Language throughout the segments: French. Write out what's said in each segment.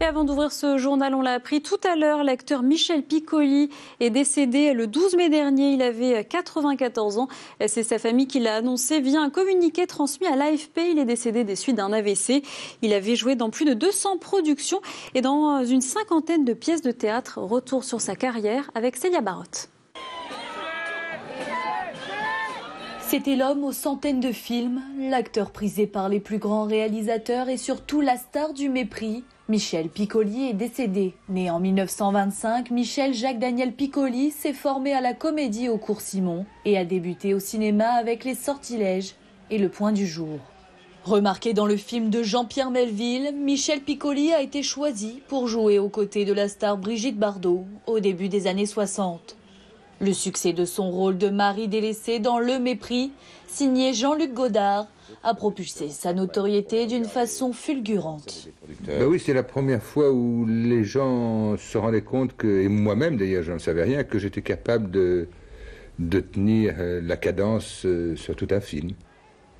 avant d'ouvrir ce journal, on l'a appris tout à l'heure, l'acteur Michel Piccoli est décédé le 12 mai dernier. Il avait 94 ans. C'est sa famille qui l'a annoncé via un communiqué transmis à l'AFP. Il est décédé des suites d'un AVC. Il avait joué dans plus de 200 productions et dans une cinquantaine de pièces de théâtre. Retour sur sa carrière avec Célia Barotte. C'était l'homme aux centaines de films, l'acteur prisé par les plus grands réalisateurs et surtout la star du mépris. Michel Piccoli est décédé. Né en 1925, Michel Jacques-Daniel Piccoli s'est formé à la comédie au Cours Simon et a débuté au cinéma avec Les Sortilèges et Le Point du Jour. Remarqué dans le film de Jean-Pierre Melville, Michel Piccoli a été choisi pour jouer aux côtés de la star Brigitte Bardot au début des années 60. Le succès de son rôle de mari délaissé dans Le Mépris, signé Jean-Luc Godard, a propulsé sa notoriété d'une façon fulgurante. Oui, c'est la première fois où les gens se rendaient compte que, et moi-même d'ailleurs, je ne savais rien, que j'étais capable de tenir la cadence sur tout un film.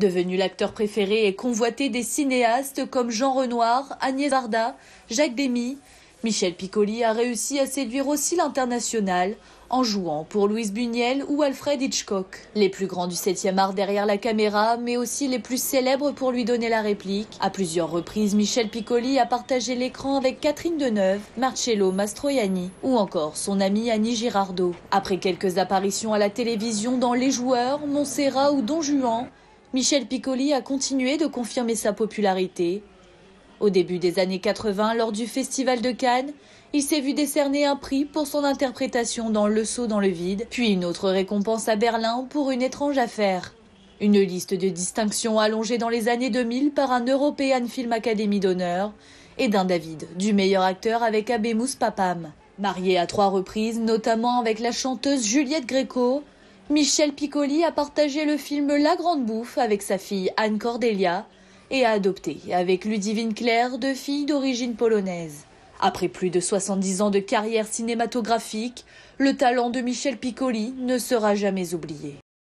Devenu l'acteur préféré et convoité des cinéastes comme Jean Renoir, Agnès Varda, Jacques Demy, Michel Piccoli a réussi à séduire aussi l'international en jouant pour Louise Buñuel ou Alfred Hitchcock. Les plus grands du 7e art derrière la caméra, mais aussi les plus célèbres pour lui donner la réplique. À plusieurs reprises, Michel Piccoli a partagé l'écran avec Catherine Deneuve, Marcello Mastroianni ou encore son amie Annie Girardot. Après quelques apparitions à la télévision dans Les Joueurs, Montserrat ou Don Juan, Michel Piccoli a continué de confirmer sa popularité. Au début des années 80, lors du Festival de Cannes, il s'est vu décerner un prix pour son interprétation dans Le saut dans le vide, puis une autre récompense à Berlin pour Une étrange affaire. Une liste de distinctions allongée dans les années 2000 par un European Film Academy d'honneur et d'un David du meilleur acteur avec Abemous Papam. Marié à 3 reprises, notamment avec la chanteuse Juliette Gréco, Michel Piccoli a partagé le film La Grande Bouffe avec sa fille Anne Cordelia et a adopté avec Ludivine Claire 2 filles d'origine polonaise. Après plus de 70 ans de carrière cinématographique, le talent de Michel Piccoli ne sera jamais oublié.